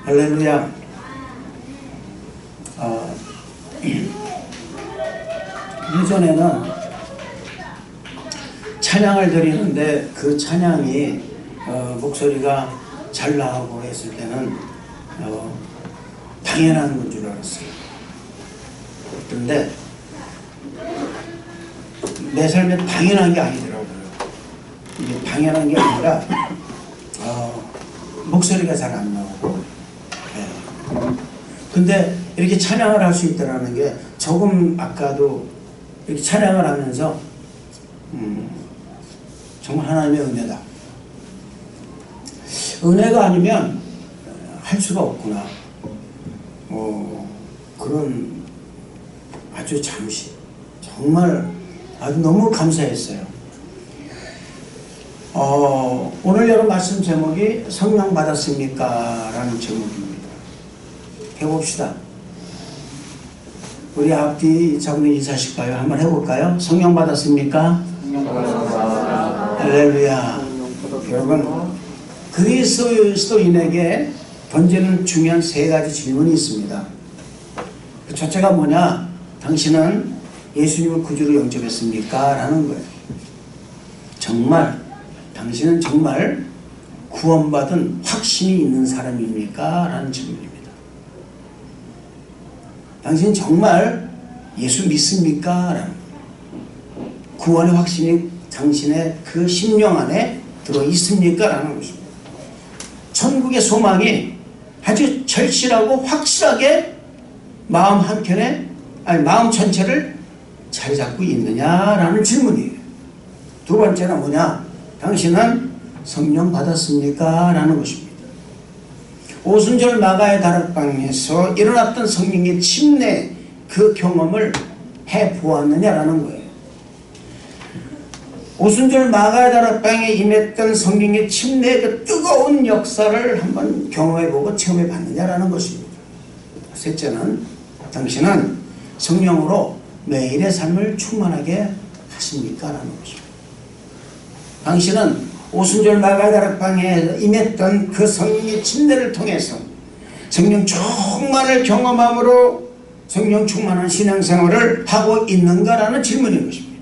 할렐루야. 예전에는 찬양을 드리는데 그 찬양이 목소리가 잘 나오고 했을 때는 당연한 건 줄 알았어요. 그런데 내 삶에 당연한 게 아니더라고요. 이게 당연한 게 아니라 목소리가 잘 안 나오고, 근데 이렇게 찬양을 할 수 있다는 게 조금 아까도 이렇게 찬양을 하면서 정말 하나님의 은혜다. 은혜가 아니면 할 수가 없구나. 그런 아주 잠시 정말 아주 너무 감사했어요. 오늘 여러분 말씀 제목이 성령 받았습니까? 라는 제목입니다. 해봅시다. 우리 앞뒤 장로 인사하실까요? 한번 해볼까요? 성령 받았습니까? 성령 받았습니다. 할렐루야. 여러분, 그리스도인에게 던지는 중요한 3가지 질문이 있습니다. 그 첫째가 뭐냐? 당신은 예수님을 구주로 영접했습니까? 라는 거예요. 정말 당신은 정말 구원받은 확신이 있는 사람입니까? 라는 질문입니다. 당신은 정말 예수 믿습니까? 라는 거예요. 구원의 확신이 당신의 그 심령 안에 들어 있습니까? 라는 것입니다. 천국의 소망이 아주 절실하고 확실하게 마음 한켠에, 마음 전체를 잘 잡고 있느냐라는 질문이에요. 두 번째는 뭐냐? 당신은 성령 받았습니까? 라는 것입니다. 오순절 마가의 다락방에서 일어났던 성령의 침례, 그 경험을 해보았느냐라는 거예요. 오순절 마가의 다락방에 임했던 성령의 침례, 그 뜨거운 역사를 한번 경험해보고 체험해봤느냐라는 것입니다. 셋째는 당신은 성령으로 매일의 삶을 충만하게 하십니까? 라는 것입니다. 당신은 오순절 마가의 다락방에 임했던 그 성령의 침례를 통해서 성령 충만을 경험함으로 성령 충만한 신앙생활을 하고 있는가라는 질문인 것입니다.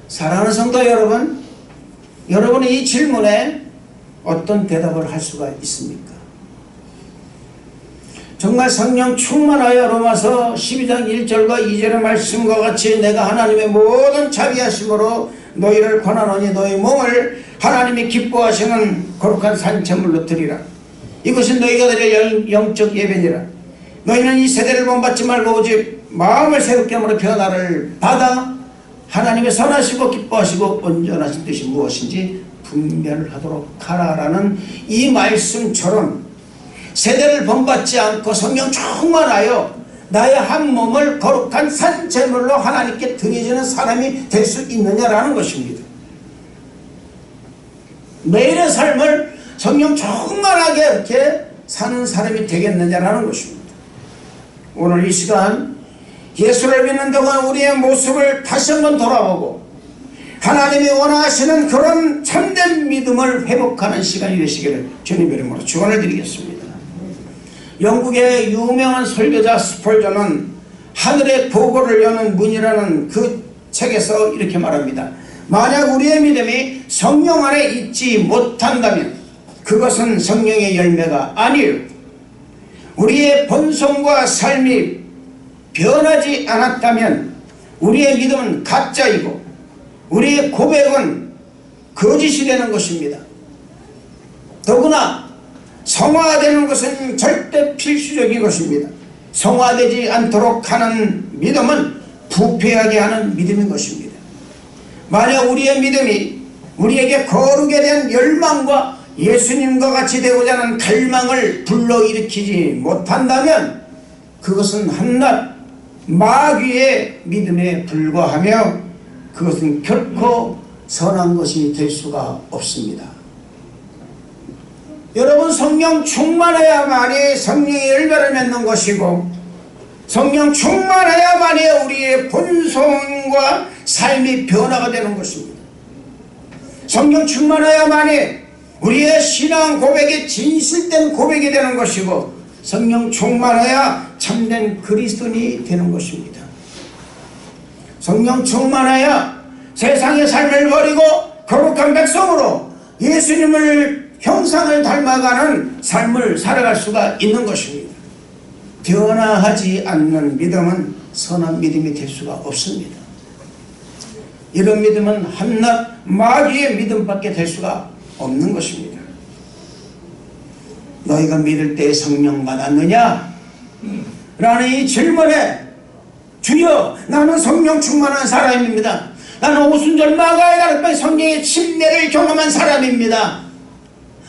사랑하는 성도 여러분, 여러분은 이 질문에 어떤 대답을 할 수가 있습니까? 정말 성령 충만하여 로마서 12장 1절과 2절의 말씀과 같이 내가 하나님의 모든 자비하심으로 너희를 권하노니 너희 몸을 하나님이 기뻐하시는 거룩한 산채물로 드리라. 이것은 너희가 드릴 영적 예배니라. 너희는 이 세대를 본받지 말고 오직 마음을 새롭게 함으로 변화를 받아 하나님의 선하시고 기뻐하시고 온전하신 뜻이 무엇인지 분별하도록 하라라는 이 말씀처럼 세대를 본받지 않고 성령 충만하여 나의 한 몸을 거룩한 산제물로 하나님께 드려지는 사람이 될 수 있느냐라는 것입니다. 매일의 삶을 성령 충만하게 이렇게 사는 사람이 되겠느냐라는 것입니다. 오늘 이 시간 예수를 믿는 동안 우리의 모습을 다시 한번 돌아보고 하나님이 원하시는 그런 참된 믿음을 회복하는 시간이 되시기를 주님의 이름으로 축원을 드리겠습니다. 영국의 유명한 설교자 스펄전은 하늘의 보고를 여는 문이라는 그 책에서 이렇게 말합니다. 만약 우리의 믿음이 성령 안에 있지 못한다면 그것은 성령의 열매가 아니에요. 우리의 본성과 삶이 변하지 않았다면 우리의 믿음은 가짜이고 우리의 고백은 거짓이 되는 것입니다. 더구나 성화되는 것은 절대 필수적인 것입니다. 성화되지 않도록 하는 믿음은 부패하게 하는 믿음인 것입니다. 만약 우리의 믿음이 우리에게 거룩에 대한 열망과 예수님과 같이 되고자 하는 갈망을 불러일으키지 못한다면 그것은 한낱 마귀의 믿음에 불과하며 그것은 결코 선한 것이 될 수가 없습니다. 여러분, 성령 충만해야만이 성령의 열매를 맺는 것이고 성령 충만해야만이 우리의 본성과 삶이 변화가 되는 것입니다. 성령 충만해야만이 우리의 신앙 고백이 진실된 고백이 되는 것이고 성령 충만해야 참된 그리스도인이 되는 것입니다. 성령 충만해야 세상의 삶을 버리고 거룩한 백성으로 예수님을 형상을 닮아가는 삶을 살아갈 수가 있는 것입니다. 변화하지 않는 믿음은 선한 믿음이 될 수가 없습니다. 이런 믿음은 한낱 마귀의 믿음밖에 될 수가 없는 것입니다. 너희가 믿을 때 성령 받았느냐? 라는 이 질문에 주여 나는 성령 충만한 사람입니다. 나는 오순절 마가의 다락방의 성령의 침례를 경험한 사람입니다.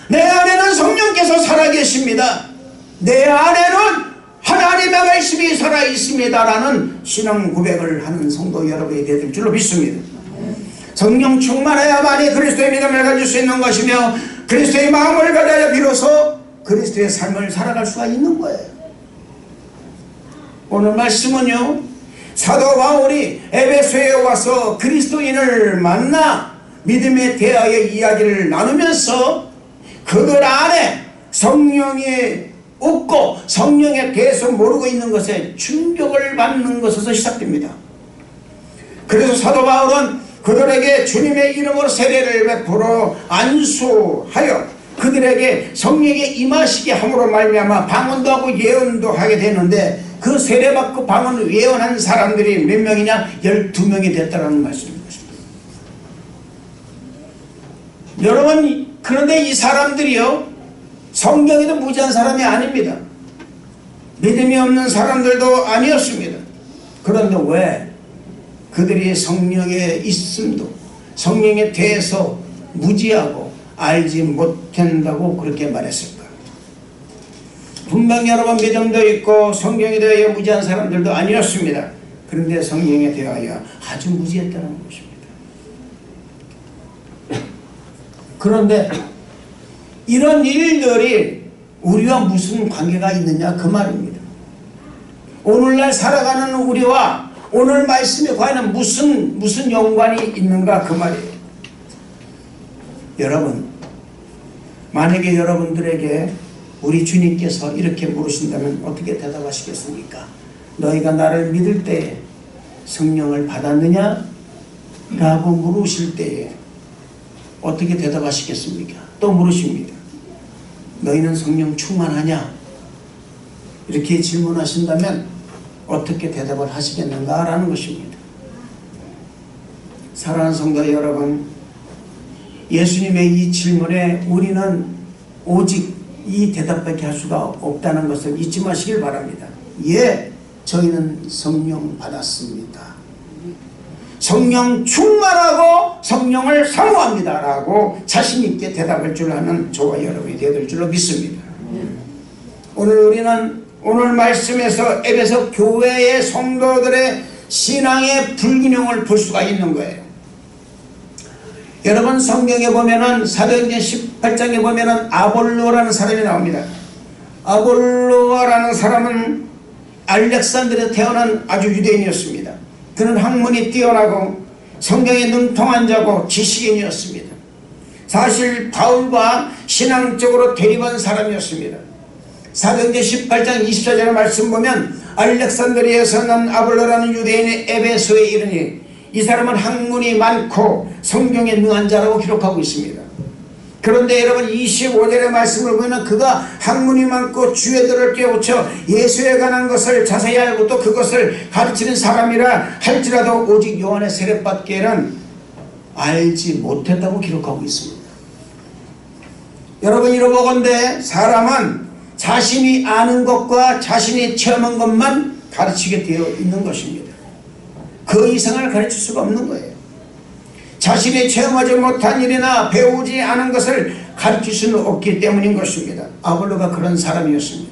내 안에는 성령께서 살아계십니다. 내 안에는 하나님의 말씀이 살아있습니다 라는 신앙 고백을 하는 성도 여러분이 되실 줄로 믿습니다. 성령 충만해야만이 그리스도의 믿음을 가질 수 있는 것이며 그리스도의 마음을 가져야 비로소 그리스도의 삶을 살아갈 수가 있는 거예요. 오늘 말씀은요, 사도 바울이 에베소에 와서 그리스도인을 만나 믿음에 대하여 이야기를 나누면서 그들 안에 성령이 없고 성령에 대해서 모르고 있는 것에 충격을 받는 것에서 시작됩니다. 그래서 사도 바울은 그들에게 주님의 이름으로 세례를 베풀어 안수하여 그들에게 성령의 임하시게 함으로 말미암아 방언도 하고 예언도 하게 되는데 그 세례받고 방언 예언한 사람들이 몇 명이냐? 12명이 됐다는 말씀인 것입니다. 여러분, 그런데 이 사람들이요, 성경에도 무지한 사람이 아닙니다. 믿음이 없는 사람들도 아니었습니다. 그런데 왜 그들이 성령에 있음도 성령에 대해서 무지하고 알지 못한다고 그렇게 말했을까? 분명히 여러분 믿음도 있고 성경에 대하여 무지한 사람들도 아니었습니다. 그런데 성령에 대하여 아주 무지했다는 것입니다. 그런데 이런 일들이 우리와 무슨 관계가 있느냐 그 말입니다. 오늘날 살아가는 우리와 오늘 말씀에 과연 무슨 연관이 있는가 그 말이에요. 여러분, 만약에 여러분들에게 우리 주님께서 이렇게 물으신다면 어떻게 대답하시겠습니까? 너희가 나를 믿을 때에 성령을 받았느냐? 라고 물으실 때에 어떻게 대답하시겠습니까? 또 물으십니다. 너희는 성령 충만하냐? 이렇게 질문하신다면 어떻게 대답을 하시겠는가? 라는 것입니다. 사랑하는 성도 여러분, 예수님의 이 질문에 우리는 오직 이 대답밖에 할 수가 없다는 것을 잊지 마시길 바랍니다. 예, 저희는 성령 받았습니다. 성령 충만하고 성령을 사모합니다 라고 자신있게 대답할 줄 아는 저와 여러분이 되어들 줄로 믿습니다. 오늘 우리는 오늘 말씀에서 에베소 교회의 성도들의 신앙의 불균형을 볼 수가 있는 거예요. 여러분, 성경에 보면은 사도행전 18장에 보면은 아볼로라는 사람이 나옵니다. 아볼로라는 사람은 알렉산드리아에서 태어난 아주 유대인이었습니다. 그는 학문이 뛰어나고 성경에 능통한 자고 지식인이었습니다. 사실 바울과 신앙적으로 대립한 사람이었습니다. 사도행전 18장 24절의 말씀 보면 알렉산드리아에서 난 아볼로라는 유대인이 에베소에 이르니 이 사람은 학문이 많고 성경에 능한 자라고 기록하고 있습니다. 그런데 여러분 25절의 말씀을 보면 그가 학문이 많고 주의들을 깨우쳐 예수에 관한 것을 자세히 알고 또 그것을 가르치는 사람이라 할지라도 오직 요한의 세례밖에는 알지 못했다고 기록하고 있습니다. 여러분, 이러보건대 사람은 자신이 아는 것과 자신이 체험한 것만 가르치게 되어 있는 것입니다. 그 이상을 가르칠 수가 없는 거예요. 자신이 체험하지 못한 일이나 배우지 않은 것을 가르칠 수는 없기 때문인 것입니다. 아볼로가 그런 사람이었습니다.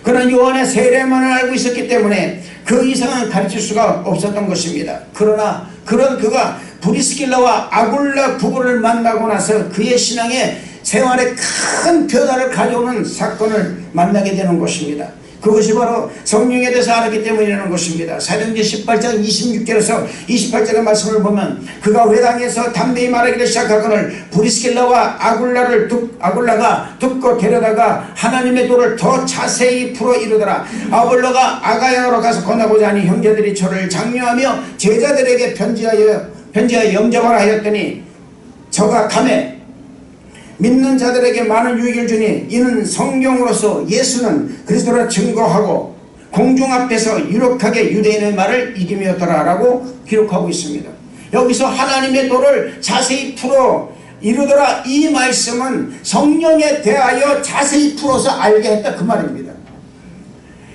그는 요한의 세례만을 알고 있었기 때문에 그 이상은 가르칠 수가 없었던 것입니다. 그러나 그가 브리스길라와 아굴라 부부를 만나고 나서 그의 신앙의 생활에 큰 변화를 가져오는 사건을 만나게 되는 것입니다. 그것이 바로 성령에 대해서 알았기 때문이라는 것입니다. 사도행전 18장 26절에서 28절의 말씀을 보면 그가 회당에서 담대히 말하기를 시작하거늘 브리스길라와 아굴라가 듣고 데려다가 하나님의 도를 더 자세히 풀어 이루더라. 아볼로가 아가야로 가서 권하고자 하니 형제들이 저를 장려하며 제자들에게 편지하여 영접하라 하였더니 저가 감에 믿는 자들에게 많은 유익을 주니 이는 성경으로서 예수는 그리스도라 증거하고 공중 앞에서 유력하게 유대인의 말을 이기며였더라 라고 기록하고 있습니다. 여기서 하나님의 도를 자세히 풀어 이루더라, 이 말씀은 성령에 대하여 자세히 풀어서 알게 했다 그 말입니다.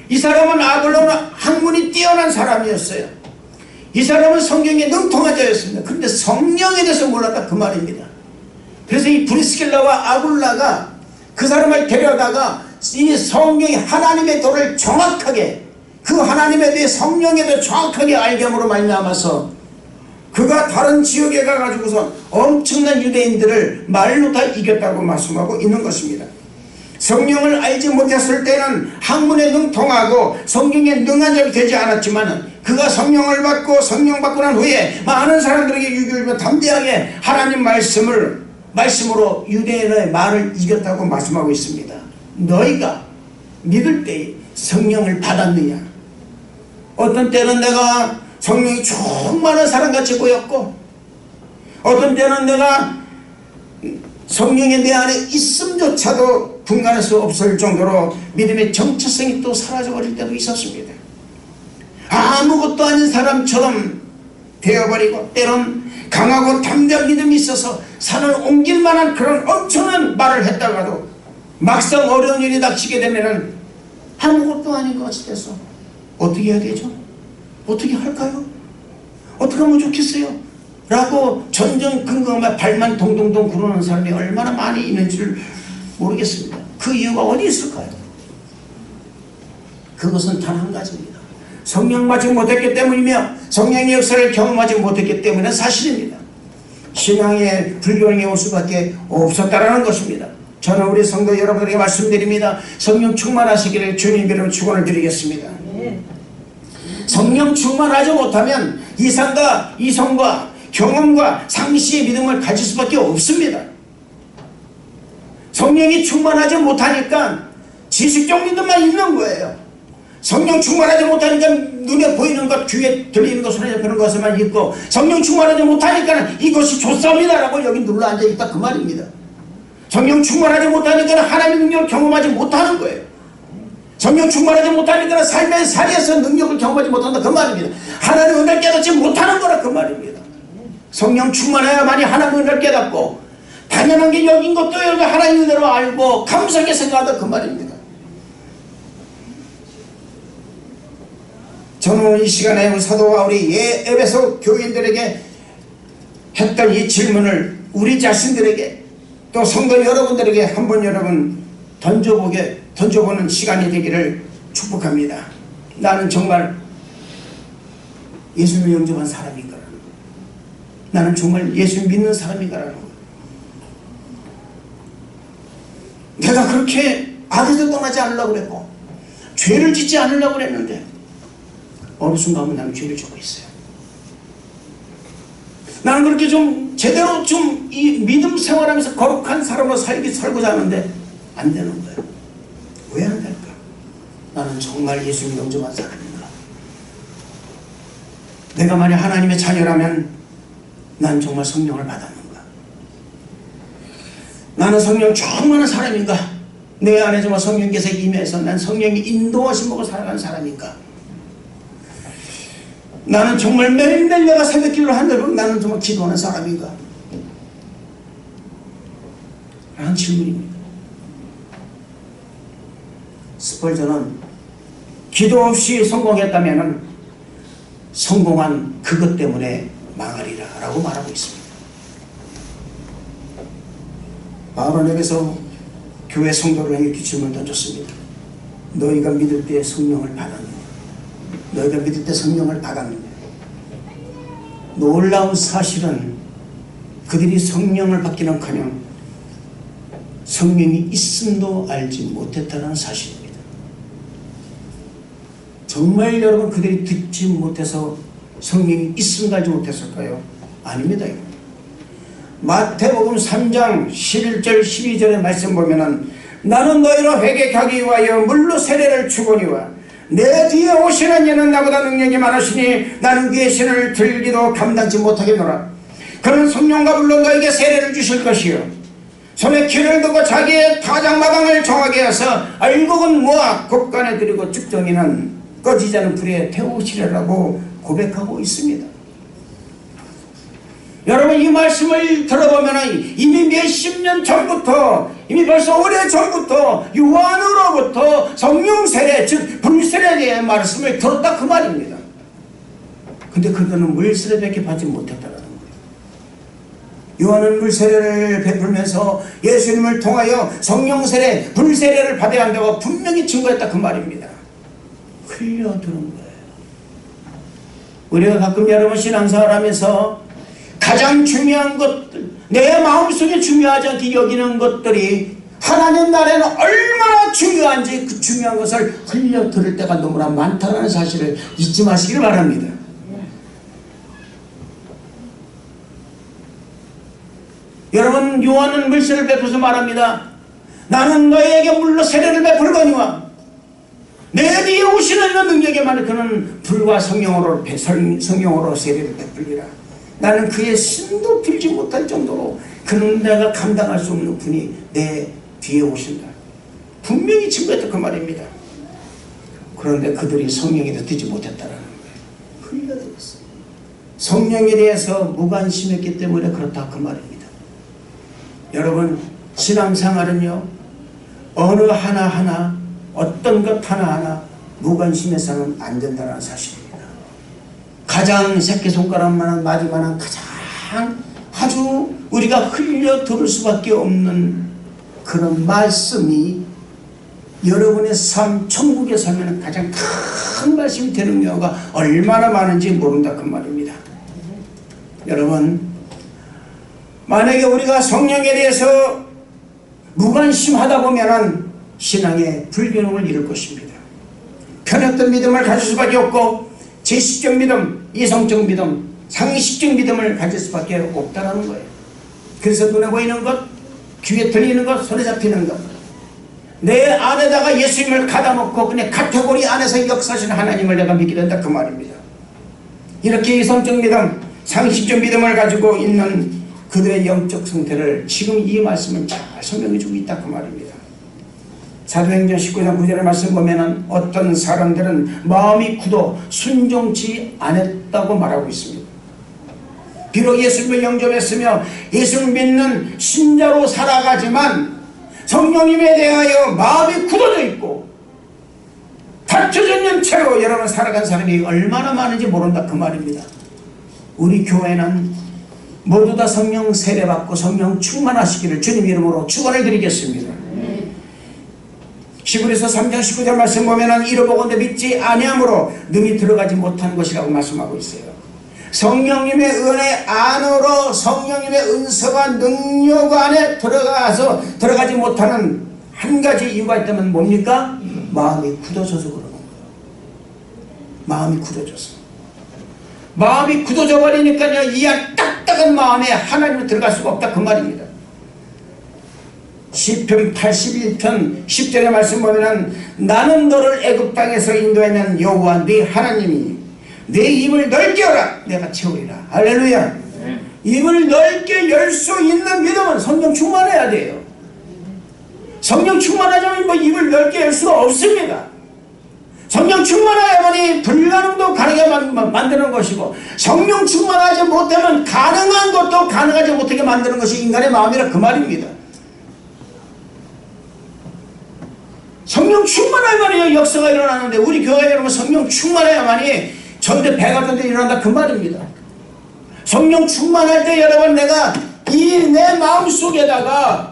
이 사람은 아볼로는 학문이 뛰어난 사람이었어요. 이 사람은 성경에 능통한 자였습니다. 그런데 성령에 대해서 몰랐다 그 말입니다. 그래서 이 브리스길라와 아굴라가 그 사람을 데려다가 이 성경이 하나님의 도를 정확하게, 그 하나님에 대해 성령에 대해 정확하게 알게 함으로 말미암아서 그가 다른 지역에 가가지고서 엄청난 유대인들을 말로 다 이겼다고 말씀하고 있는 것입니다. 성령을 알지 못했을 때는 학문에 능통하고 성경에 능한 자가 되지 않았지만 그가 성령을 받고 성령 받고 난 후에 많은 사람들에게 유익을 주며 담대하게 하나님 말씀으로 유대인의 말을 이겼다고 말씀하고 있습니다. 너희가 믿을 때 성령을 받았느냐? 어떤 때는 내가 성령이 충만한 사람같이 보였고 어떤 때는 내가 성령이 내 안에 있음조차도 분간할 수 없을 정도로 믿음의 정체성이 또 사라져버릴 때도 있었습니다. 아무것도 아닌 사람처럼 되어버리고 때론 강하고 담대한 믿음이 있어서 산을 옮길 만한 그런 엄청난 말을 했다가도 막상 어려운 일이 닥치게 되면은 아무것도 아닌 것 같이 돼서 어떻게 해야 되죠? 어떻게 할까요? 어떻게 하면 좋겠어요? 라고 전전긍긍하며 발만 동동동 구르는 사람이 얼마나 많이 있는 줄 모르겠습니다. 그 이유가 어디 있을까요? 그것은 단 한 가지입니다. 성령 맞지 못했기 때문이며 성령의 역사를 경험하지 못했기 때문에 사실입니다. 신앙의 불교령에 올 수밖에 없었다라는 것입니다. 저는 우리 성도 여러분들에게 말씀드립니다. 성령 충만하시기를 주님 이름으로 축원을 드리겠습니다. 성령 충만하지 못하면 이상과 이성과 경험과 상시의 믿음을 가질 수밖에 없습니다. 성령이 충만하지 못하니까 지식적 믿음만 있는 거예요. 성령 충만하지 못하니까 눈에 보이는 것, 귀에 들리는 것, 손에 잡히는 것에만 있고 성령 충만하지 못하니까 이것이 좋습니다라고 여기 눌러앉아 있다 그 말입니다. 성령 충만하지 못하니까 하나님의 능력을 경험하지 못하는 거예요. 성령 충만하지 못하니까 삶의 살이에서 능력을 경험하지 못한다 그 말입니다. 하나님의 은혜를 깨닫지 못하는 거라 그 말입니다. 성령 충만해야만이 하나님의 은혜를 깨닫고 당연한 게 여긴 것도 여기 하나님의 은혜로 알고 감사하게 생각한다 그 말입니다. 저는 이 시간에 사도 바울이 에베소 교인들에게 했던 이 질문을 우리 자신들에게 또 성도 여러분들에게 한번 여러분 던져보는 시간이 되기를 축복합니다. 나는 정말 예수를 영접한 사람인가? 나는 정말 예수 믿는 사람인가라는 거. 내가 그렇게 악에서 떠나지 않으려고 그랬고 죄를 짓지 않으려고 그랬는데 어느 순간은 나는 죄를 짓고 있어요. 나는 그렇게 좀 제대로 좀 이 믿음 생활하면서 거룩한 사람으로 살고자 하는데 안 되는 거예요. 왜 안 될까? 나는 정말 예수님 영접한 사람인가? 내가 만약 하나님의 자녀라면 난 정말 성령을 받았는가? 나는 성령 충만한 사람인가? 내 안에 정말 성령께서 임해서 난 성령이 인도하신 보고 살아가는 사람인가? 나는 정말 매일매일 내가 새벽 기도를 한다고 나는 정말 기도하는 사람인가? 라는 질문입니다. 스펄전은 기도 없이 성공했다면 성공한 그것 때문에 망하리라 라고 말하고 있습니다. 바울은 여기서 교회 성도를 이렇게 질문을 던졌습니다. 너희가 믿을 때 성령을 받았느냐? 너희가 믿을 때 성령을 받았느냐? 놀라운 사실은 그들이 성령을 받기는커녕 성령이 있음도 알지 못했다는 사실입니다. 정말 여러분 그들이 듣지 못해서 성령이 있음 가지 못했을까요? 아닙니다. 마태복음 3장 11절 12절의 말씀 보면은 나는 너희로 회개하기 위하여 물로 세례를 주거니와 내 뒤에 오시는 이는 나보다 능력이 많으시니 나는 그의 신을 들기도 감당치 못하겠노라. 그는 성령과 물로 너에게 세례를 주실 것이요 손에 기를 두고 자기의 타작마당을 정하게 해서 알곡은 모아 곡간에 들이고 쭉정이는 꺼지지 않은 불에 태우시리라고 고백하고 있습니다. 여러분 이 말씀을 들어보면 이미 몇십 년 전부터 이미 벌써 오래전부터 요한으로부터 성령 세례 즉 불세례에 대한 말씀을 들었다 그 말입니다. 근데 그들은 물세례밖에 받지 못했다는 거예요. 요한은 물세례를 베풀면서 예수님을 통하여 성령 세례 불세례를 받아야 한다고 분명히 증거했다 그 말입니다. 흘려들은 거예요. 우리가 가끔 여러분 신앙생활 하면서 가장 중요한 것들, 내 마음속에 중요하지 않게 여기는 것들이 하나님 나라에는 얼마나 중요한지 그 중요한 것을 흘려 들을 때가 너무나 많다는 사실을 잊지 마시기를 바랍니다. 여러분 요한은 물세를 베풀어서 말합니다. 나는 너희에게 물로 세례를 베풀거니와 내 뒤에 오시는 이는 능력이 많은 그는 불과 성령으로 세례를 베풀리라. 나는 그의 신도 들지 못할 정도로 그는 내가 감당할 수 없는 분이 내 뒤에 오신다. 분명히 증거했다 그 말입니다. 그런데 그들이 성령에 대해서 듣지 못했다라는 거예요. 흘려들었어요. 성령에 대해서 무관심했기 때문에 그렇다 그 말입니다. 여러분 신앙생활은요 어느 하나하나 어떤 것 하나하나 무관심해서는 안 된다는 사실입니다. 가장 새끼손가락만한 마디만한 가장 아주 우리가 흘려 들을 수밖에 없는 그런 말씀이 여러분의 삶 천국에 살면 가장 큰 말씀이 되는 경우가 얼마나 많은지 모른다 그 말입니다. 여러분 만약에 우리가 성령에 대해서 무관심하다 보면은 신앙의 불균형을 이룰 것입니다. 편협된 믿음을 가질 수밖에 없고 제시적 믿음, 이성적 믿음, 상식적 믿음을 가질 수밖에 없다는 거예요. 그래서 눈에 보이는 것, 귀에 들리는 것, 손에 잡히는 것 내 안에다가 예수님을 가다 놓고 그냥 카테고리 안에서 역사하시는 하나님을 내가 믿게 된다 그 말입니다. 이렇게 이성적 믿음, 상식적 믿음을 가지고 있는 그들의 영적 상태를 지금 이 말씀은 잘 설명해 주고 있다 그 말입니다. 사도행전 19장 9절의 말씀 보면은 어떤 사람들은 마음이 굳어 순종치 않았다고 말하고 있습니다. 비록 예수님을 영접했으며 예수를 믿는 신자로 살아가지만 성령님에 대하여 마음이 굳어져 있고 닫혀져 있는 채로 여러분 살아간 사람이 얼마나 많은지 모른다 그 말입니다. 우리 교회는 모두 다 성령 세례받고 성령 충만하시기를 주님 이름으로 축원을 드리겠습니다. 히브리서 3장 19절 말씀 보면은 이러보건대 믿지 아니함으로 능히 들어가지 못한 것이라고 말씀하고 있어요. 성령님의 은혜 안으로 성령님의 은사와 능력 안에 들어가지 못하는 한 가지 이유가 있다면 뭡니까? 마음이 굳어져서 그러는 거예요. 마음이 굳어져서. 마음이 굳어져 버리니까요 이 딱딱한 마음에 하나님을 들어갈 수가 없다 그 말입니다. 시편 81편 10절의 말씀 보면은 나는 너를 애굽 땅에서 인도하는 여호와 네 하나님이 내 입을 넓게 열라 내가 채우리라. 할렐루야. 입을 넓게 열 수 있는 믿음은 성령 충만해야 돼요. 성령 충만하자면 뭐 입을 넓게 열 수가 없습니다. 성령 충만해야만이 불가능도 가능하게 만드는 것이고 성령 충만하지 못하면 가능한 것도 가능하지 못하게 만드는 것이 인간의 마음이라 그 말입니다. 성령 충만해야만이 역사가 일어나는데 우리 교회에 여러분 성령 충만해야만이 전대 배가 전대 일어난다 그 말입니다. 성령 충만할 때 여러분 내가 이 내 마음속에다가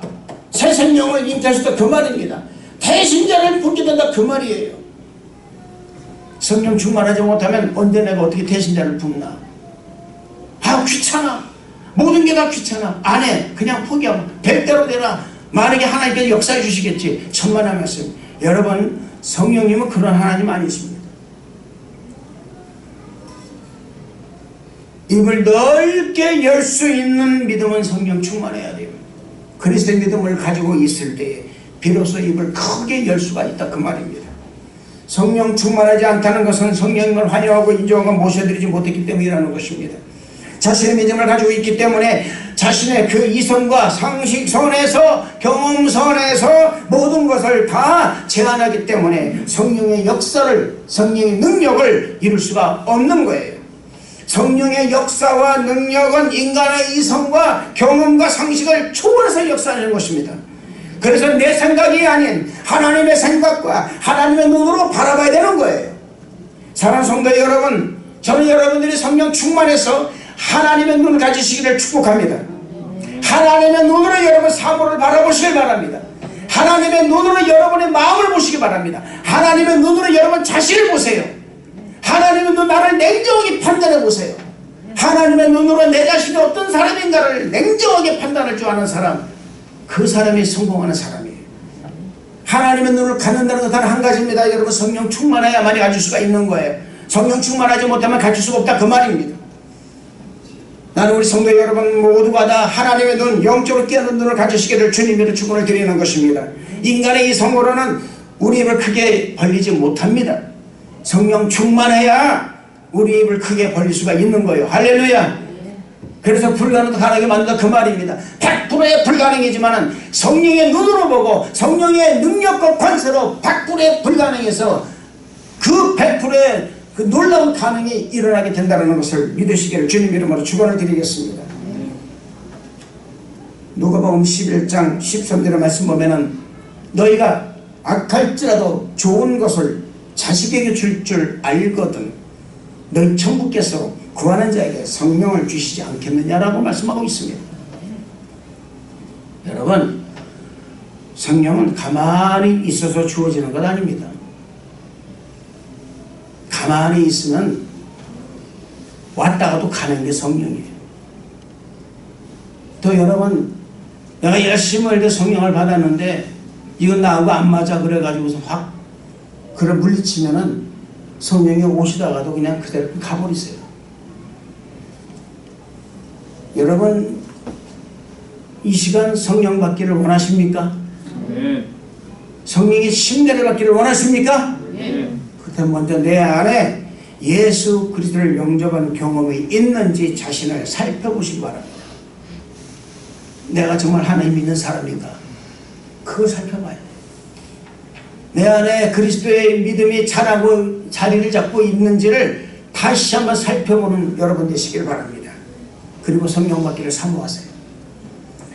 새 생명을 잉태할 수 있다 그 말입니다. 대신자를 품게 된다 그 말이에요. 성령 충만하지 못하면 언제 내가 어떻게 대신자를 품나. 아 귀찮아. 모든 게 다 귀찮아. 안 해. 그냥 포기하고 뵐대로 되라. 만약에 하나님께서 역사해 주시겠지. 천만의 말씀. 여러분 성령님은 그런 하나님 아니십니다. 입을 넓게 열 수 있는 믿음은 성령 충만해야 돼요. 그리스도의 믿음을 가지고 있을 때에 비로소 입을 크게 열 수가 있다 그 말입니다. 성령 충만하지 않다는 것은 성령을 환영하고 인정하고 모셔드리지 못했기 때문이라는 것입니다. 자신의 믿음을 가지고 있기 때문에 자신의 그 이성과 상식선에서 경험선에서 모든 것을 다 제한하기 때문에 성령의 역사를, 성령의 능력을 이룰 수가 없는 거예요. 성령의 역사와 능력은 인간의 이성과 경험과 상식을 초월해서 역사하는 것입니다. 그래서 내 생각이 아닌 하나님의 생각과 하나님의 눈으로 바라봐야 되는 거예요. 사랑하는 성도 여러분, 저는 여러분들이 성령 충만해서 하나님의 눈을 가지시기를 축복합니다. 하나님의 눈으로 여러분 사물을 바라보시길 바랍니다. 하나님의 눈으로 여러분의 마음을 보시기 바랍니다. 하나님의 눈으로 여러분 자신을 보세요. 하나님의 눈으로 나를 냉정하게 판단해 보세요. 하나님의 눈으로 내 자신이 어떤 사람인가를 냉정하게 판단할 줄 아는 사람, 그 사람이 성공하는 사람이에요. 하나님의 눈을 갖는다는 건 단 한 가지입니다. 여러분, 성령 충만해야만이 가질 수가 있는 거예요. 성령 충만하지 못하면 가질 수가 없다 그 말입니다. 나는 우리 성도 여러분 모두가 다 하나님의 눈, 영적으로 깨어난 눈을 가지시기를 주님으로 축원을 드리는 것입니다. 인간의 이성으로는 우리 입을 크게 벌리지 못합니다. 성령 충만해야 우리 입을 크게 벌릴 수가 있는 거예요. 할렐루야. 그래서 불가능도 가능하게 만든다 그 말입니다. 100%의 불가능이지만 성령의 눈으로 보고 성령의 능력과 권세로 100%의 불가능해서 그 100%의 그 놀라운 가능이 일어나게 된다는 것을 믿으시기를 주님 이름으로 축원을 드리겠습니다. 누가복음 11장 13절의 말씀 보면은 너희가 악할지라도 좋은 것을 자식에게 줄 줄 알거든 너희 천국께서 구하는 자에게 성령을 주시지 않겠느냐라고 말씀하고 있습니다. 여러분, 성령은 가만히 있어서 주어지는 것 아닙니다. 가만히 있으면 왔다가도 가는 게 성령이에요. 또 여러분, 내가 열심히 할 때 성령을 받았는데 이건 나하고 안 맞아 그래가지고서 확 그를 물리치면은 성령이 오시다가도 그냥 그대로 가버리세요. 여러분, 이 시간 성령 받기를 원하십니까? 네. 성령의 심대를 받기를 원하십니까? 네. 그때 먼저 내 안에 예수 그리스도를 영접한 경험이 있는지 자신을 살펴보시기 바랍니다. 내가 정말 하나님 믿는 사람인가? 그걸 살펴봐야 돼요. 내 안에 그리스도의 믿음이 자라고 자리를 잡고 있는지를 다시 한번 살펴보는 여러분 되시길 바랍니다. 그리고 성령 받기를 사모하세요.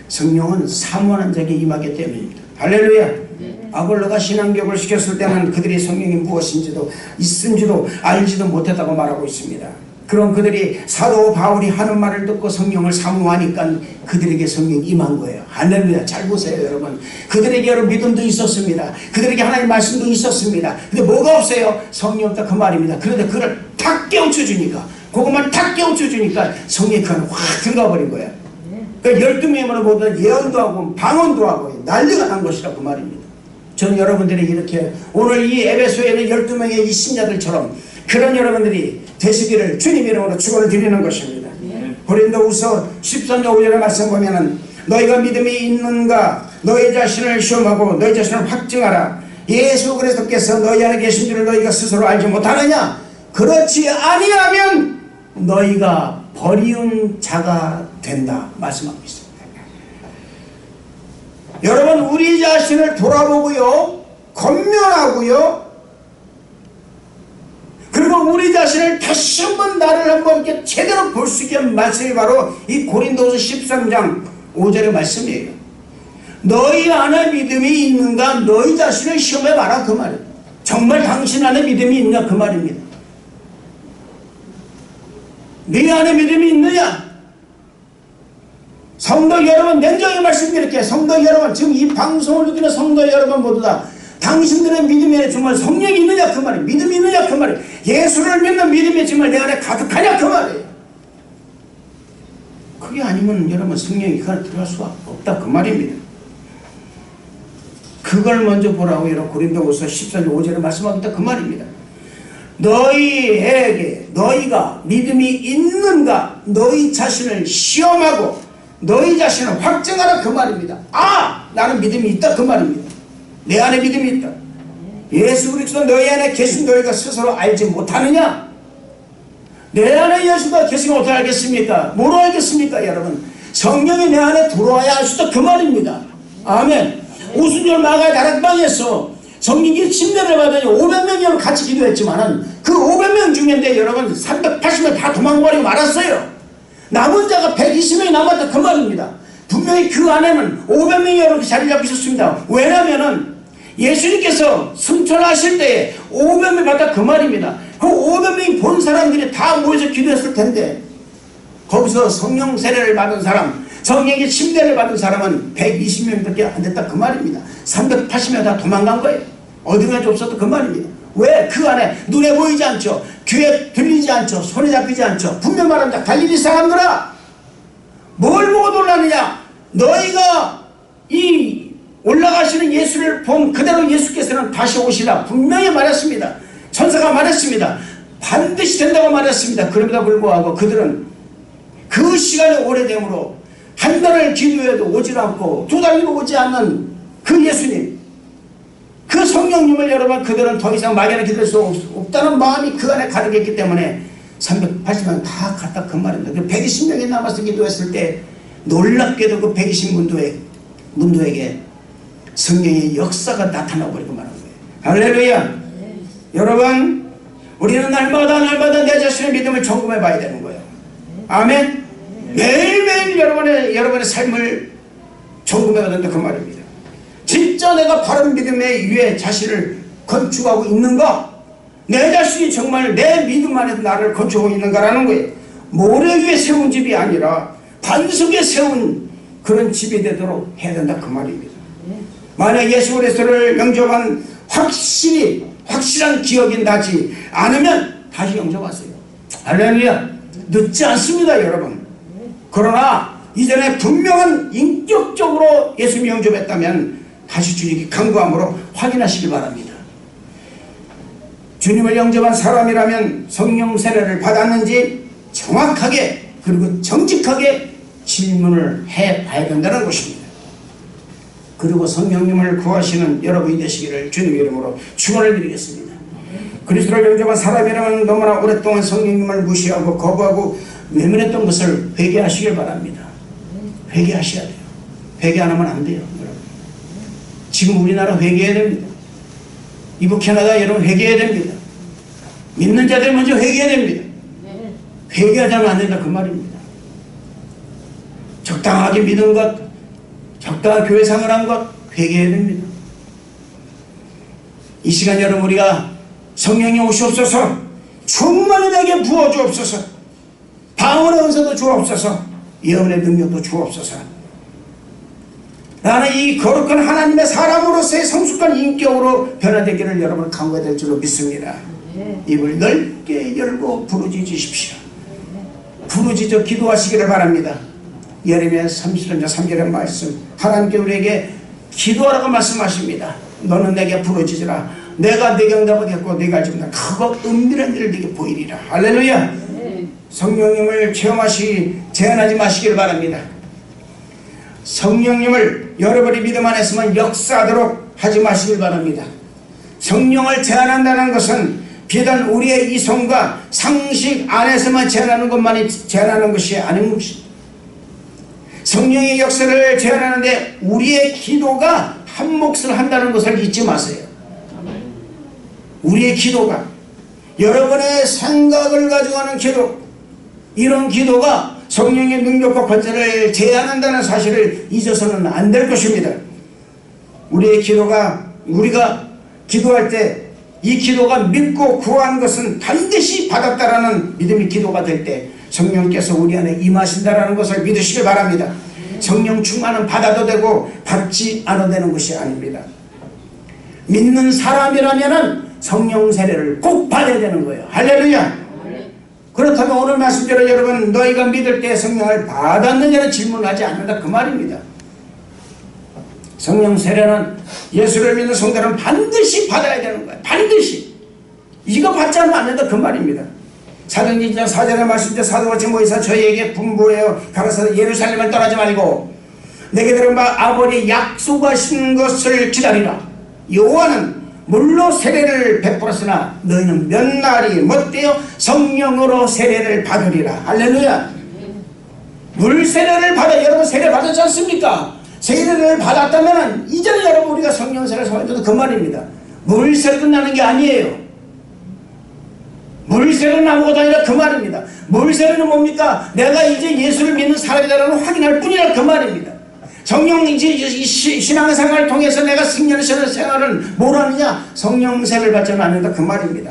성령은 사모하는 자에게 임하기 때문입니다. 할렐루야. 네. 아볼로가 신앙교육을 시켰을 때는 그들이 성령이 무엇인지도 있은지도 알지도 못했다고 말하고 있습니다. 그럼 그들이 사도 바울이 하는 말을 듣고 성령을 사모하니까 그들에게 성령이 임한 거예요. 할렐루야. 잘 보세요 여러분. 그들에게 여러분 믿음도 있었습니다. 그들에게 하나님 말씀도 있었습니다. 근데 뭐가 없어요? 성령 없다 그 말입니다. 그런데 그걸 탁 깨우쳐 주니까, 그것만 탁 깨우쳐 주니까 성령이 그 안에 확 들어가 버린 거예요. 그러니까 12명으로 보다 예언도 하고 방언도 하고 난리가 난 것이라 그 말입니다. 저는 여러분들이 이렇게 오늘 이 에베소에 있는 12명의 이 신자들처럼 그런 여러분들이 되시기를 주님 이름으로 축원을 드리는 것입니다. 고린도후서 13장 5절의 말씀 보면은 너희가 믿음이 있는가 너희 자신을 시험하고 너희 자신을 확증하라. 예수 그리스도께서 너희 안에 계신 줄을 너희가 스스로 알지 못하느냐? 그렇지 아니하면 너희가 버리운 자가 된다 말씀하고 있습니다. 여러분, 우리 자신을 돌아보고요, 권면하고요, 그리고 우리 자신을 다시 한번 나를 한번 이렇게 제대로 볼 수 있게 한 말씀이 바로 이 고린도후서 13장 5절의 말씀이에요. 너희 안에 믿음이 있는가 너희 자신을 시험해봐라 그 말이에요. 정말 당신 안에 믿음이 있냐 그 말입니다. 네 안에 믿음이 있느냐? 성도 여러분, 냉정히 말씀드릴게요. 성도 여러분, 지금 이 방송을 듣는 성도 여러분 모두 다 당신들의 믿음에 정말 성령이 있느냐 그 말이에요. 믿음이 있느냐 그 말이에요. 예수를 믿는 믿음이 정말 내 안에 가득하냐 그 말이에요. 그게 아니면 여러분 성령이 그 안에 들어갈 수가 없다 그 말입니다. 그걸 먼저 보라고 여러분 고린도후서 14장 5절에 말씀하겠다 그 말입니다. 너희에게 너희가 믿음이 있는가 너희 자신을 시험하고 너희 자신을 확증하라 그 말입니다. 아, 나는 믿음이 있다 그 말입니다. 내 안에 믿음이 있다. 예수 그리스도 너희 안에 계신 너희가 스스로 알지 못하느냐? 내 안에 예수가 계시면 어떻게 알겠습니까? 뭐로 알겠습니까 여러분? 성령이 내 안에 들어와야 알 수 있다 그 말입니다. 아멘. 오순절 마가의 다락방에서 성령이 침례를 받으니 500명이 같이 기도했지만은 그 500명 중인데 여러분 380명 다 도망가버리고 말았어요. 남은 자가 120명이 남았다 그 말입니다. 분명히 그 안에는 500명이 여러분 자리 잡고 있었습니다. 왜냐면은 예수님께서 승천하실 때에 500명이 받다 그 말입니다. 그 500명이 본 사람들이 다 모여서 기도했을 텐데 거기서 성령 세례를 받은 사람, 성령의 침례를 받은 사람은 120명밖에 안 됐다 그 말입니다. 380명 다 도망간 거예요. 어디가 없어도 그 말입니다. 왜? 그 안에 눈에 보이지 않죠. 귀에 들리지 않죠. 손에 잡히지 않죠. 분명 말합니다. 갈릴리 사람들아, 뭘 보고 놀라느냐? 너희가 이 올라가시는 예수를 본 그대로 예수께서는 다시 오시라 분명히 말했습니다. 천사가 말했습니다. 반드시 된다고 말했습니다. 그럼에도 불구하고 그들은 그 시간이 오래되므로 한 달을 기도해도 오지 않고 두 달이고 오지 않는 그 예수님, 그 성령님을 여러분 그들은 더 이상 막연히 기도할 수 없다는 마음이 그 안에 가득했기 때문에 380명 다 갔다 그 말입니다. 120명이 남아서 기도했을 때 놀랍게도 그 120문도에게 성령의 역사가 나타나버리고 말한 거예요. 할렐루야. 여러분, 우리는 날마다 내 자신의 믿음을 점검해 봐야 되는 거예요. 아멘. 매일매일 여러분의 삶을 점검해 봐야 된다 그 말입니다. 진짜 내가 바른 믿음의 위에 자신을 건축하고 있는가? 내 자신이 정말 내 믿음 안에서 나를 건축하고 있는가라는 거예요. 모래 위에 세운 집이 아니라 반석에 세운 그런 집이 되도록 해야 된다 그 말입니다. 만약 예수 그리스도를 영접한 확실한 기억이 나지 않으면 다시 영접하세요. 할렐루야. 늦지 않습니다 여러분. 그러나 이전에 분명한 인격적으로 예수님 영접했다면 다시 주님께 간구함으로 확인하시기 바랍니다. 주님을 영접한 사람이라면 성령 세례를 받았는지 정확하게 그리고 정직하게 질문을 해봐야 된다는 것입니다. 그리고 성령님을 구하시는 여러분이 되시기를 주님의 이름으로 축원을 드리겠습니다. 그리스도를 영접한 사람이라면 너무나 오랫동안 성령님을 무시하고 거부하고 외면했던 것을 회개하시길 바랍니다. 회개하셔야 돼요. 회개 안 하면 안 돼요. 여러분. 지금 우리나라 회개해야 됩니다. 이북 캐나다 여러분 회개해야 됩니다. 믿는 자들 먼저 회개해야 됩니다. 회개하지 않으면 안 된다 그 말입니다. 적당하게 믿은 것, 적당한 교회 생활한 것 회개해야 됩니다. 이 시간 여러분 우리가 성령이 오시옵소서, 충만히 내게 부어주옵소서, 방언의 은사도 주옵소서, 예언의 능력도 주옵소서. 나는 이 거룩한 하나님의 사람으로서의 성숙한 인격으로 변화되기를 여러분 간구해야 될 줄로 믿습니다. 입을 넓게 열고 부르짖으십시오. 부르짖어 기도하시기를 바랍니다. 예레미야 33장 3절의 말씀, 하나님께 우리에게 기도하라고 말씀하십니다. 너는 내게 부르짖으라. 내가 네게 응답하겠고 네가 알지 못한 크고 은밀한 일을 네게 보이리라. 할렐루야. 성령님을 제한하지 마시길 바랍니다. 성령님을 여러분이 믿음 안에서만 역사하도록 하지 마시길 바랍니다. 성령을 제한한다는 것은 비단 우리의 이성과 상식 안에서만 제한하는 것만이 제한하는 것이 아닌 것입니다. 성령의 역사를 제한하는데 우리의 기도가 한 몫을 한다는 것을 잊지 마세요. 우리의 기도가, 여러분의 생각을 가지고 하는 기도, 이런 기도가 성령의 능력과 권세를 제한한다는 사실을 잊어서는 안 될 것입니다. 우리의 기도가, 우리가 기도할 때 이 기도가 믿고 구한 것은 반드시 받았다라는 믿음의 기도가 될 때 성령께서 우리 안에 임하신다라는 것을 믿으시길 바랍니다. 성령 충만은 받아도 되고 받지 않아도 되는 것이 아닙니다. 믿는 사람이라면 성령 세례를 꼭 받아야 되는 거예요. 할렐루야. 그렇다면 오늘 말씀대로 여러분 너희가 믿을 때 성령을 받았느냐는 질문하지 않는다 그 말입니다. 성령 세례는 예수를 믿는 성도는 반드시 받아야 되는 거예요. 반드시. 이 이거 받지 않으면 안 된다 그 말입니다. 사도행전 2장 4절의 말씀때 사도같이 모이사 저희에게 분부하여 가라사대 예루살렘을 떠나지 말고 내게 들은 바 아버지 약속하신 것을 기다리라. 여호와는 물로 세례를 베풀었으나 너희는 몇 날이 못되어 성령으로 세례를 받으리라. 할렐루야. 물 세례를 받아. 여러분 세례 받았지 않습니까? 세례를 받았다면 이제는 여러분 우리가 성령 세례를 받아도 그 말입니다. 물 세례 끝나는 게 아니에요. 물 세례는 아무것도 아니라 그 말입니다. 물 세례는 뭡니까? 내가 이제 예수를 믿는 사람이다라는 확인할 뿐이라 그 말입니다. 성령 신앙생활을 통해서 내가 승리하는 생활은 뭘 하느냐? 성령 세례를 받지 않는다 그 말입니다.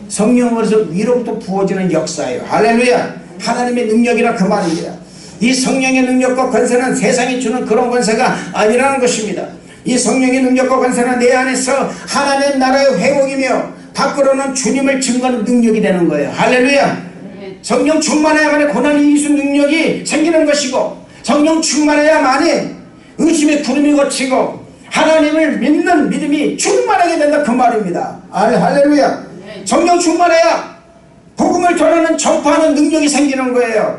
성령으로서 위로부터 부어지는 역사예요. 할렐루야. 하나님의 능력이라 그 말입니다. 이 성령의 능력과 권세는 세상이 주는 그런 권세가 아니라는 것입니다. 이 성령의 능력과 권세는 내 안에서 하나님의 나라의 회복이며 밖으로는 주님을 증거하는 능력이 되는 거예요. 할렐루야. 성령 충만해야만이 고난이 이기수 능력이 생기는 것이고 성령 충만해야만이 의심의 구름이 걷히고 하나님을 믿는 믿음이 충만하게 된다 그 말입니다. 할렐루야. 성령 충만해야 복음을 전하는 전파하는 능력이 생기는 거예요.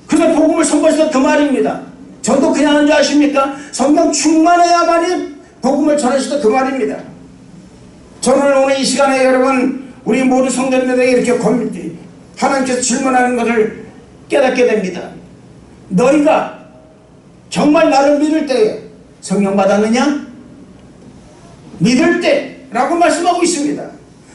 그래서 복음을 선포해서 그 말입니다. 저도 그냥 하는 줄 아십니까? 성령 충만해야만이 복음을 전하시다 그 말입니다. 저는 오늘 이 시간에 여러분 우리 모두 성도님들에게 이렇게 하나님께서 질문하는 것을 깨닫게 됩니다. 너희가 정말 나를 믿을 때에 성령 받았느냐? 믿을 때라고 말씀하고 있습니다.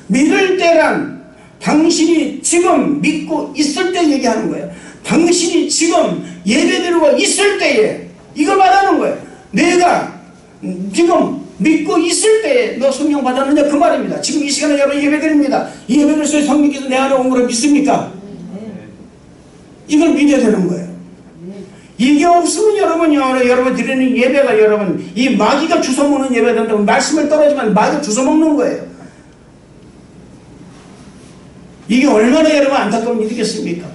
믿을 때란 당신이 지금 믿고 있을 때 얘기하는 거예요. 당신이 지금 예배드리고 있을 때에 이걸 말하는 거예요. 내가 지금 믿고 있을 때에 너 성령 받았느냐 그 말입니다. 지금 이 시간에 여러분 예배드립니다. 이 예배드릴 성령께서 내 안에 온 거를 믿습니까? 이걸 믿어야 되는 거예요. 이게 없으면 여러분요, 여러분 드리는 예배가 여러분 이 마귀가 주워먹는 예배가 된다고 말씀을 떨어지면 마귀가 주워먹는 거예요. 이게 얼마나 여러분 안타까운 일이겠습니까?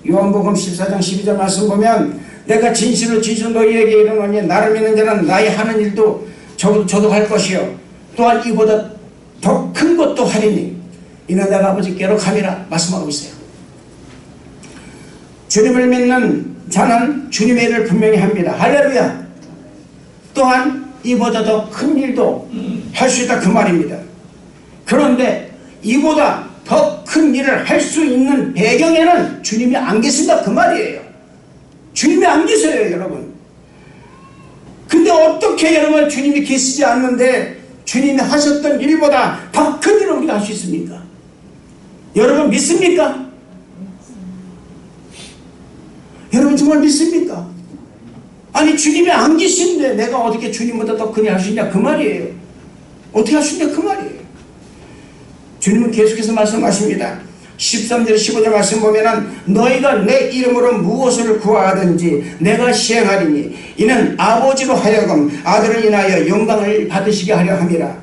요한복음 14장 12절 말씀 보면 내가 진실로 너희에게 이르노니 나를 믿는 자는 나의 하는 일도 저도 할 것이요 또한 이보다 더 큰 것도 하리니 이는 내가 아버지께로 가리라 말씀하고 있어요. 주님을 믿는 자는 주님의 일을 분명히 합니다. 할렐루야. 또한 이보다 더 큰 일도 할 수 있다 그 말입니다. 그런데 이보다 더 큰 일을 할 수 있는 배경에는 주님이 안 계신다 그 말이에요. 주님이 안 계세요 여러분. 근데 어떻게 여러분 주님이 계시지 않는데 주님이 하셨던 일보다 더 큰 일을 우리가 할 수 있습니까? 여러분 믿습니까? 여러분 정말 믿습니까? 아니 주님이 안 계신데 내가 어떻게 주님보다 더 큰 일 할 수 있냐 그 말이에요. 어떻게 할 수 있냐 그 말이에요. 주님은 계속해서 말씀하십니다. 13절 15절 말씀 보면은 너희가 내 이름으로 무엇을 구하든지 내가 시행하리니 이는 아버지로 하여금 아들을 인하여 영광을 받으시게 하려 함이라.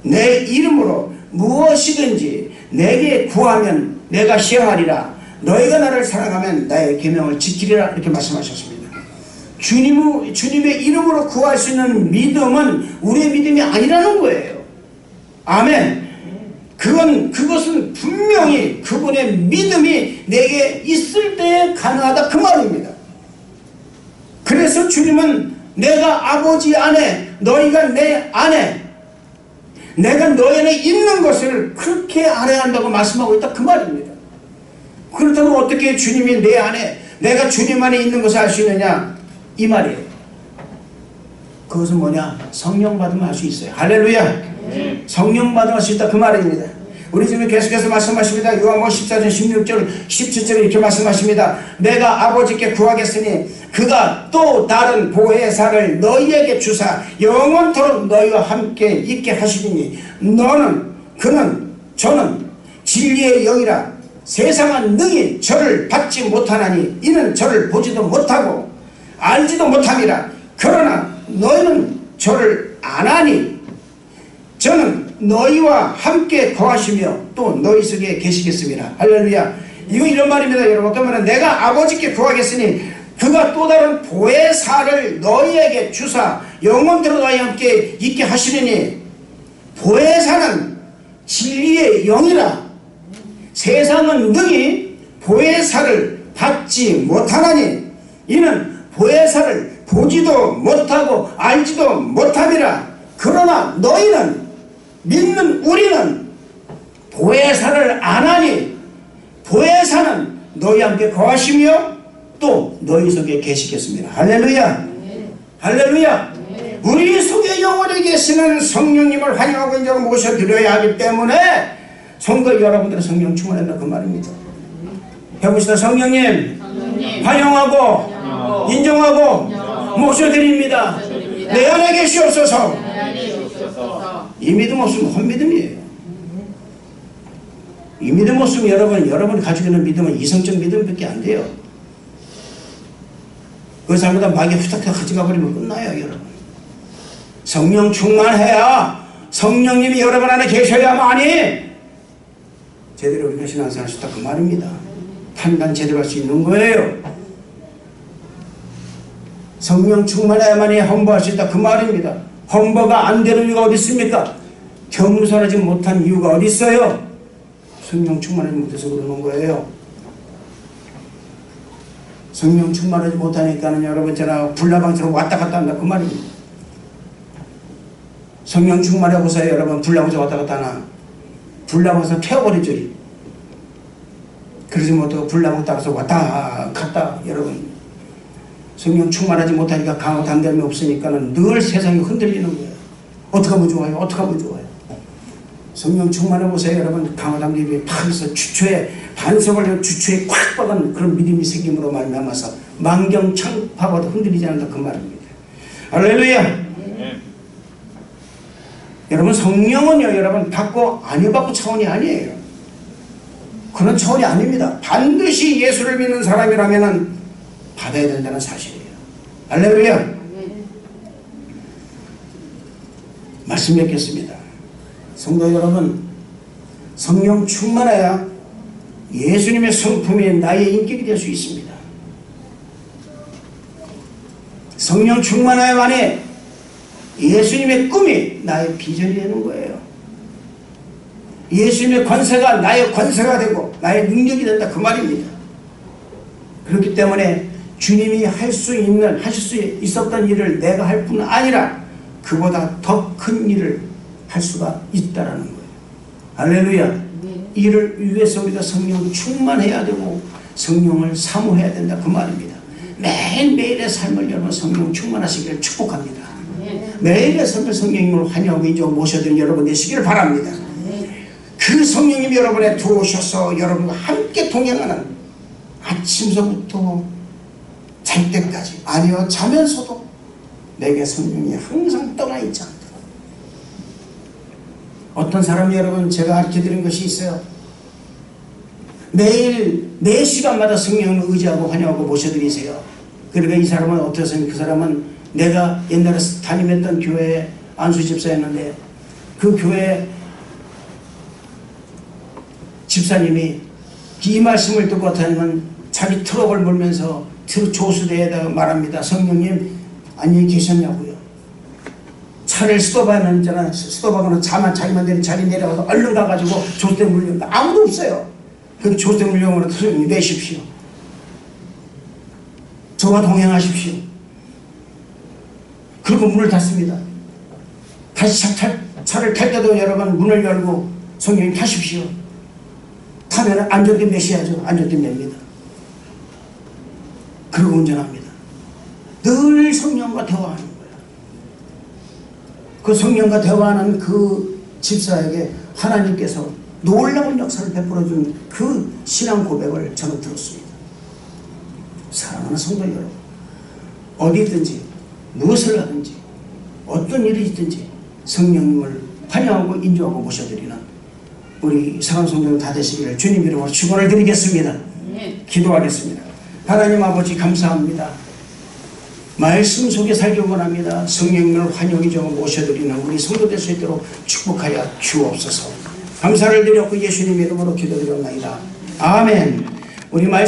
내 이름으로 무엇이든지 내게 구하면 내가 시행하리라. 너희가 나를 사랑하면 나의 계명을 지키리라. 이렇게 말씀하셨습니다. 주님의 이름으로 구할 수 있는 믿음은 우리의 믿음이 아니라는 거예요. 아멘. 그것은 분명히 그분의 믿음이 내게 있을 때에 가능하다 그 말입니다. 그래서 주님은 내가 아버지 안에 너희가 내 안에 내가 너희 안에 있는 것을 그렇게 알아야 한다고 말씀하고 있다 그 말입니다. 그렇다면 어떻게 주님이 내 안에 내가 주님 안에 있는 것을 알 수 있느냐 이 말이에요. 그것은 뭐냐? 성령 받으면 할 수 있어요. 할렐루야. 성령 받으면 할 수 있다 그 말입니다. 우리 주님 계속해서 말씀하십니다. 요한복음 14장 16절 17절에 이렇게 말씀하십니다. 내가 아버지께 구하겠으니 그가 또 다른 보혜사를 너희에게 주사 영원토록 너희와 함께 있게 하시리니 저는 진리의 영이라 세상은 능히 저를 받지 못하나니 이는 저를 보지도 못하고 알지도 못함이라. 그러나 너희는 저를 아나니 저는 너희와 함께 거하시며 또 너희 속에 계시겠습니다. 할렐루야. 이거 이런 말입니다 여러분. 그러면 내가 아버지께 구하겠으니 그가 또 다른 보혜사를 너희에게 주사 영원토록 너희와 함께 있게 하시리니 보혜사는 진리의 영이라. 세상은 능히 보혜사를 받지 못하나니 이는 보혜사를 보지도 못하고 알지도 못함이라. 그러나 너희는 믿는 우리는 보혜사를 아나니 보혜사는 너희와 함께 거하시며 또 너희 속에 계시겠습니다. 할렐루야. 할렐루야. 우리 속에 영원히 계시는 성령님을 환영하고 이제 모셔드려야 하기 때문에 성도 여러분들의 성령 충만한다 그 말입니다. 해봅시다. 성령님 환영하고 인정하고 모셔드립니다. 내 안에 계시옵소서. 이 믿음 없으면 헛믿음이에요. 이 믿음 없으면 여러분이 가지고 있는 믿음은 이성적 믿음밖에 안 돼요. 그 사람보다 마귀 후딱후딱 가져가 버리면 끝나요. 여러분 성령 충만해야 성령님이 여러분 안에 계셔야만이 제대로 우리가 신앙생활 할 수 있다 그 말입니다. 판단 제대로 할 수 있는 거예요. 성령 충만해야만이 헌보할 수 있다 그 말입니다. 헌보가 안 되는 이유가 어디 있습니까? 겸손하지 못한 이유가 어디 있어요? 성령 충만하지 못해서 그러는 거예요. 성령 충만하지 못하니까는 여러분 제가 불나방처럼 왔다 갔다 한다 그 말입니다. 성령 충만해보세요. 여러분 불나방처럼 왔다 갔다 하나? 불나방에서 태워버리죠. 그러지 못하고 불나방 따라서 왔다 갔다. 여러분 성령 충만하지 못하니까 강호 담대함이 없으니까는 늘 세상이 흔들리는 거예요. 어떻게 하면 좋아요? 어떻게 하면 좋아요? 성령 충만해보세요. 여러분 강호 담대함이 파면서 주초에 반석을 주초에 꽉 박은 그런 믿음이 생김으로 말미암아서 만경창파보다 흔들리지 않는다 그 말입니다. 할렐루야. 여러분 성령은요 여러분 받고 아니요 받고 차원이 아니에요. 그런 차원이 아닙니다. 반드시 예수를 믿는 사람이라면 받아야 된다는 사실이에요. 할렐루야. 말씀 맺겠습니다. 성도 여러분 성령 충만해야 예수님의 성품이 나의 인격이 될 수 있습니다. 성령 충만해야만이 예수님의 꿈이 나의 비전이 되는 거예요. 예수님의 권세가 나의 권세가 되고 나의 능력이 된다 그 말입니다. 그렇기 때문에 주님이 하실 수 있었던 일을 내가 할 뿐 아니라 그보다 더 큰 일을 할 수가 있다라는 거예요. 할렐루야. 이를 위해서 우리가 성령 충만해야 되고 성령을 사모해야 된다 그 말입니다. 매일매일의 삶을 여러분 성령 충만하시기를 축복합니다. 매일의 삶을 성령님을 환영하고 이제 모셔드린 여러분 되시기를 바랍니다. 그 성령님이 여러분에 들어오셔서 여러분과 함께 동행하는 아침서부터 잘 때까지 아니요 자면서도 내게 성령이 항상 떠나 있지 않도록. 어떤 사람이 여러분 제가 가르쳐드린 것이 있어요. 매일 4시간마다 성령을 의지하고 환영하고 모셔드리세요. 그러니까 이 사람은 어떻습니까? 그 사람은 내가 옛날에 담임했던 교회에 안수 집사였는데 그 교회 집사님이 이 말씀을 듣고 다니면 자기 트럭을 몰면서 조수대에다가 말합니다. 성령님 안녕히 계셨냐고요. 차를 스톱하면 있잖아. 스톱하고는 자기만 되는 자리 내려가서 얼른 가가지고 조수대 물려온다. 아무도 없어요. 그 조수대 물려오면 성령님 내십시오. 저와 동행하십시오. 그리고 문을 닫습니다. 다시 차를 탈 때도 여러분 문을 열고 성령님 타십시오. 타면 안전대 매셔야죠. 안전대 맵니다. 그리고 운전합니다. 늘 성령과 대화하는 거예요. 그 성령과 대화하는 그 집사에게 하나님께서 놀라운 역사를 베풀어준 그 신앙 고백을 저는 들었습니다. 사랑하는 성도 여러분, 어디 있든지 무엇을 하든지 어떤 일이 있든지 성령님을 환영하고 인정하고 모셔드리는 우리 사랑하는 성도들 다 되시기를 주님 이름으로 축원을 드리겠습니다. 기도하겠습니다. 하나님 아버지 감사합니다. 말씀 속에 살기 원합니다. 성령님을 환영이정을 모셔드리는 우리 성도 될 수 있도록 축복하여 주옵소서. 감사를 드렸고 예수님 이름으로 기도드렸나이다. 아멘. 우리 말씀